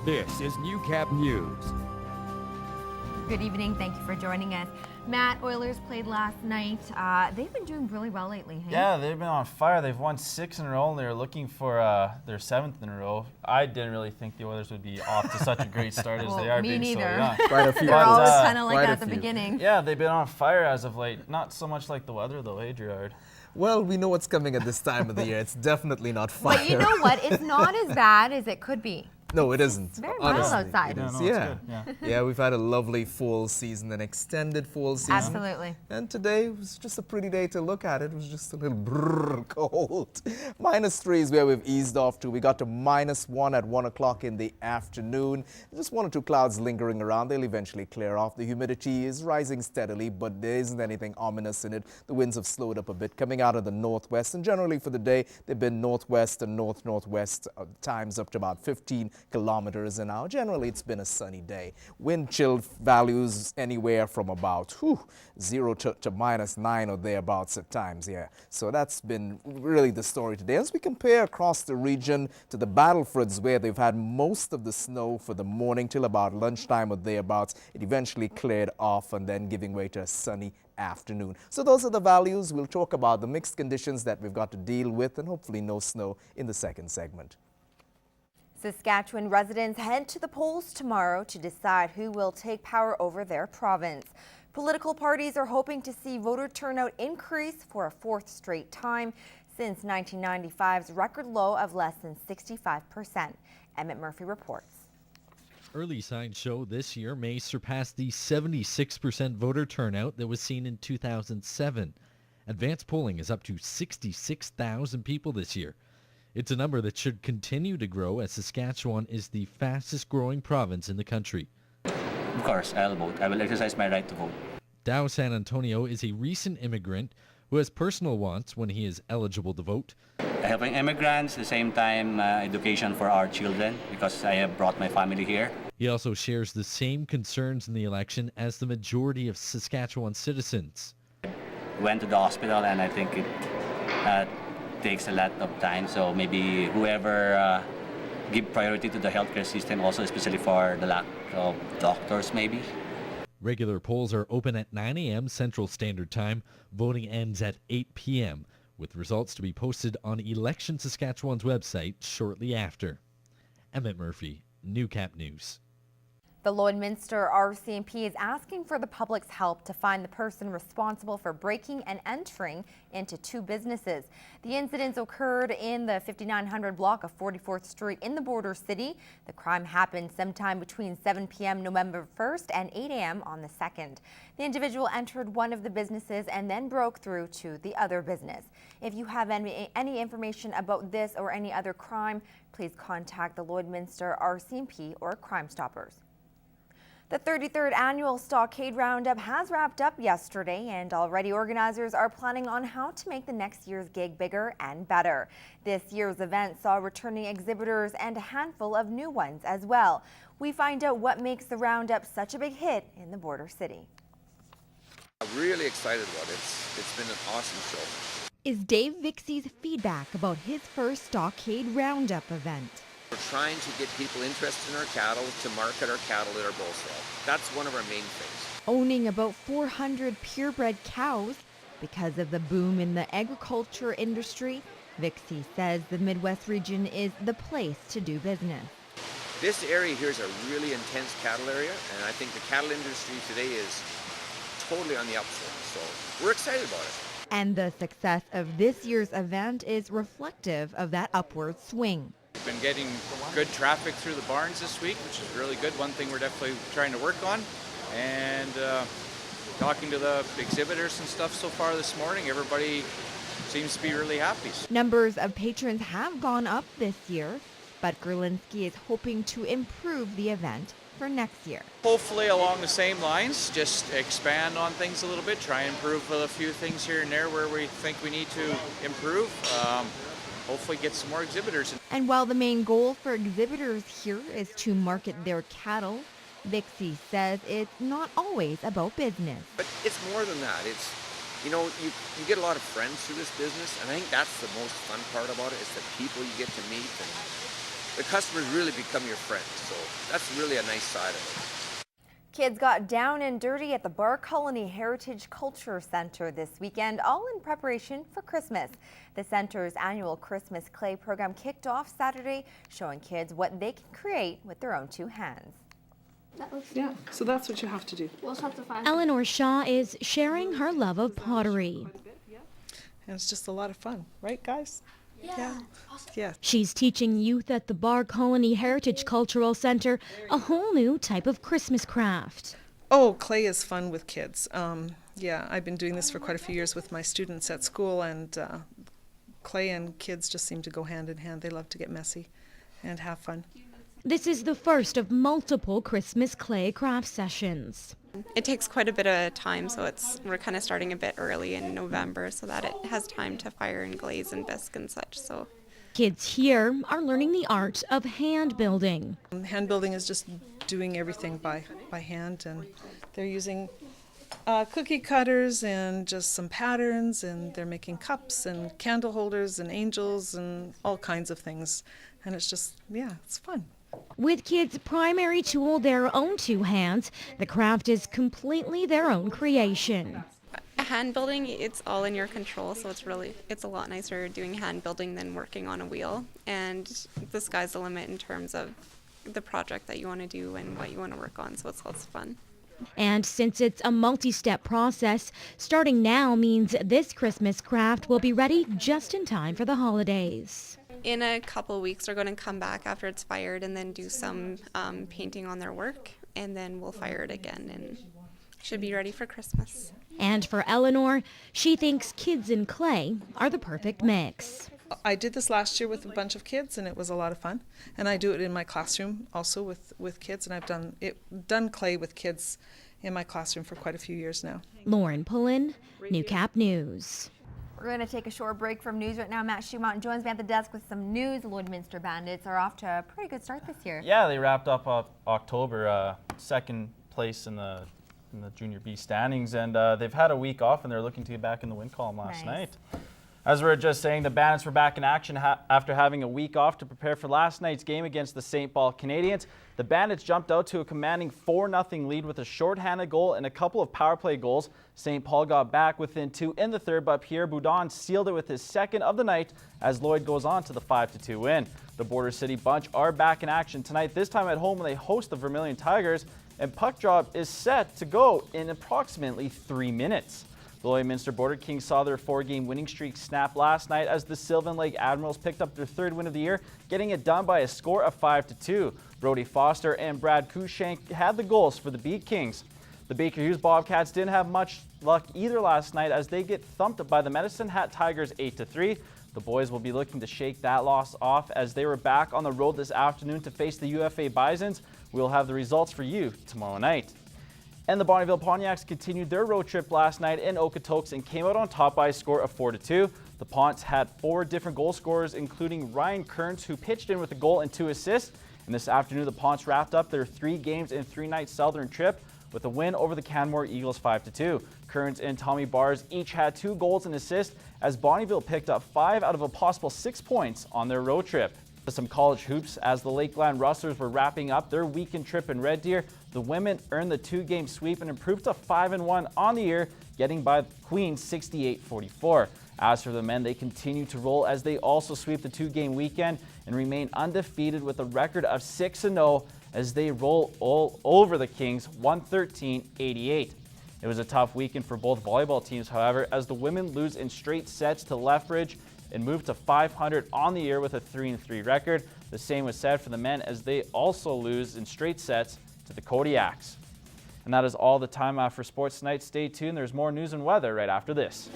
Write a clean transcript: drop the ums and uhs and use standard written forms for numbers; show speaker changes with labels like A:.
A: This is Newcap News.
B: Good evening. Thank you for joining us. Matt, Oilers played last night. They've been doing really well lately, hey?
C: Yeah, they've been on fire. They've won 6 in a row, and they're looking for their 7th in a row. I didn't really think the Oilers would be off to such a great start as they are.
B: Me
C: being
B: neither.
C: so young.
D: Quite a few.
B: They're always
C: But,
B: kind of like
D: quite
B: that
D: a
B: at the
D: few.
B: beginning.
C: Yeah, they've been on fire as of late. Not so much like the weather, though, eh, Gerard?
D: Well, we know what's coming at this time of the year. It's definitely not fire.
B: But you know what? It's not as bad as it could be.
D: No, it isn't.
B: It's very mild
D: Honestly,
B: outside.
D: it
C: Yeah,
D: is.
C: no, it's
D: Yeah.
C: good, yeah.
D: Yeah, we've had a lovely fall season, an extended fall season.
B: Absolutely.
D: And today was just a pretty day to look at. It was just a little cold. -3 is where we've eased off to. We got to -1 at 1 o'clock in the afternoon. Just 1 or 2 clouds lingering around. They'll eventually clear off. The humidity is rising steadily, but there isn't anything ominous in it. The winds have slowed up a bit, coming out of the northwest. And generally for the day, they've been northwest and northwest times up to about 15 kilometers. And now generally it's been a sunny day. Wind chill values anywhere from about 0 to -9 or thereabouts at times, yeah. So that's been really the story today. As we compare across the region to the Battlefoods, where they've had most of the snow for the morning till about lunchtime or thereabouts, it eventually cleared off and then giving way to a sunny afternoon. So those are the values. We'll talk about the mixed conditions that we've got to deal with, and hopefully no snow in the second segment.
B: Saskatchewan residents head to the polls tomorrow to decide who will take power over their province. Political parties are hoping to see voter turnout increase for a 4th straight time since 1995's record low of less than 65%. Emmett Murphy reports.
E: Early signs show this year may surpass the 76% voter turnout that was seen in 2007. Advanced polling is up to 66,000 people this year. It's a number that should continue to grow as Saskatchewan is the fastest growing province in the country.
F: Of course, I'll vote. I will exercise my right to vote.
E: Dow San Antonio is a recent immigrant who has personal wants when he is eligible to vote.
F: Helping immigrants, at the same time education for our children because I have brought my family here.
E: He also shares the same concerns in the election as the majority of Saskatchewan citizens.
F: Went to the hospital and I think it takes a lot of time, so maybe whoever give priority to the healthcare system also, especially for the lack of doctors maybe.
E: Regular polls are open at 9 a.m. Central Standard Time. Voting ends at 8 p.m. with results to be posted on Election Saskatchewan's website shortly after. Emmett Murphy, Newcap News.
B: The Lloydminster RCMP is asking for the public's help to find the person responsible for breaking and entering into 2 businesses. The incidents occurred in the 5900 block of 44th Street in the border city. The crime happened sometime between 7 p.m. November 1st and 8 a.m. on the 2nd. The individual entered one of the businesses and then broke through to the other business. If you have any information about this or any other crime, please contact the Lloydminster RCMP or Crime Stoppers. The 33rd annual Stockade Roundup has wrapped up yesterday, and already organizers are planning on how to make the next year's gig bigger and better. This year's event saw returning exhibitors and a handful of new ones as well. We find out what makes the Roundup such a big hit in the border city.
G: I'm really excited about it. It's been an awesome show.
H: Is Dave Vixie's feedback about his first Stockade Roundup event.
G: We're trying to get people interested in our cattle, to market our cattle at our bull sale. That's one of our main things.
H: Owning about 400 purebred cows because of the boom in the agriculture industry, Vixie says the Midwest region is the place to do business.
G: This area here is a really intense cattle area, and I think the cattle industry today is totally on the upswing, so we're excited about it.
H: And the success of this year's event is reflective of that upward swing.
I: We've been getting good traffic through the barns this week, which is really good. One thing we're definitely trying to work on. And talking to the exhibitors and stuff so far this morning, everybody seems to be really happy.
H: Numbers of patrons have gone up this year, but Gerlinski is hoping to improve the event for next year.
I: Hopefully along the same lines, just expand on things a little bit, try and improve a few things here and there where we think we need to improve. Hopefully get some more exhibitors.
H: And while the main goal for exhibitors here is to market their cattle, Vixie says it's not always about business.
G: But it's more than that. It's, you know, you get a lot of friends through this business, and I think that's the most fun part about it, is the people you get to meet and the customers really become your friends. So that's really a nice side of it.
B: Kids got down and dirty at the Barr Colony Heritage Culture Center this weekend, all in preparation for Christmas. The center's annual Christmas clay program kicked off Saturday, showing kids what they can create with their own two hands.
J: Yeah, so that's what you have to do.
K: We'll just have to find.
H: Eleanor Shaw is sharing her love of pottery.
J: And it's just a lot of fun, right, guys? Yeah. Yeah.
H: She's teaching youth at the Barr Colony Heritage Cultural Center a whole new type of Christmas craft.
J: Oh, clay is fun with kids. Yeah, I've been doing this for quite a few years with my students at school, and clay and kids just seem to go hand in hand. They love to get messy and have fun.
H: This is the first of multiple Christmas clay craft sessions.
K: It takes quite a bit of time, so we're kind of starting a bit early in November so that it has time to fire and glaze and bisque and such. So
H: Kids here are learning the art of hand building.
J: Hand building is just doing everything by hand, and they're using cookie cutters and just some patterns, and they're making cups and candle holders and angels and all kinds of things. And it's just, yeah, it's fun.
H: With kids' primary tool their own two hands, the craft is completely their own creation.
K: hand building, it's all in your control, so it's a lot nicer doing hand building than working on a wheel. And the sky's the limit in terms of the project that you want to do and what you want to work on, so it's lots of fun.
H: And since it's a multi-step process, starting now means this Christmas craft will be ready just in time for the holidays.
K: In a couple of weeks, they're going to come back after it's fired and then do some painting on their work, and then we'll fire it again and should be ready for Christmas.
H: And for Eleanor, she thinks kids and clay are the perfect mix.
J: I did this last year with a bunch of kids, and it was a lot of fun. And I do it in my classroom also with kids, and I've done clay with kids in my classroom for quite a few years now.
H: Lauren Pullen, Newcap News.
B: We're going to take a short break from news right now. Matt Schumont joins me at the desk with some news. Lloydminster Bandits are off to a pretty good start this year.
C: Yeah, they wrapped up October, second place in the Junior B standings, and they've had a week off, and they're looking to get back in the win column last night. As we were just saying, the Bandits were back in action after having a week off to prepare for last night's game against the St. Paul Canadians. The Bandits jumped out to a commanding 4-0 lead with a shorthanded goal and a couple of power play goals. St. Paul got back within 2 in the third, but Pierre Boudon sealed it with his second of the night as Lloyd goes on to the 5-2 win. The Border City Bunch are back in action tonight, this time at home when they host the Vermilion Tigers, and puck drop is set to go in approximately 3 minutes. The Lloydminster Border Kings saw their 4-game winning streak snap last night as the Sylvan Lake Admirals picked up their 3rd win of the year, getting it done by a score of 5-2. Brody Foster and Brad Kushank had the goals for the Beat Kings. The Baker Hughes Bobcats didn't have much luck either last night as they get thumped by the Medicine Hat Tigers 8-3. The boys will be looking to shake that loss off as they were back on the road this afternoon to face the UFA Bisons. We'll have the results for you tomorrow night. And the Bonneville Pontiacs continued their road trip last night in Okotoks and came out on top by a score of 4-2. The Ponts had 4 different goal scorers, including Ryan Kearns, who pitched in with a goal and 2 assists. And this afternoon, the Ponts wrapped up their 3 games and 3-night Southern trip with a win over the Canmore Eagles 5-2. Kearns and Tommy Bars each had 2 goals and assists as Bonneville picked up 5 out of a possible 6 points on their road trip. Some college hoops as the Lakeland Rustlers were wrapping up their weekend trip in Red Deer. The women earned the 2-game sweep and improved to 5-1 on the year, getting by Queens 68-44. As for the men, they continue to roll as they also sweep the 2-game weekend and remain undefeated with a record of 6-0 as they roll all over the Kings 113-88. It was a tough weekend for both volleyball teams, however, as the women lose in straight sets to Lethbridge and moved to 500 on the year with a 3-3 record. The same was said for the men as they also lose in straight sets to the Kodiaks. And that is all the time for sports tonight. Stay tuned. There's more news and weather right after this.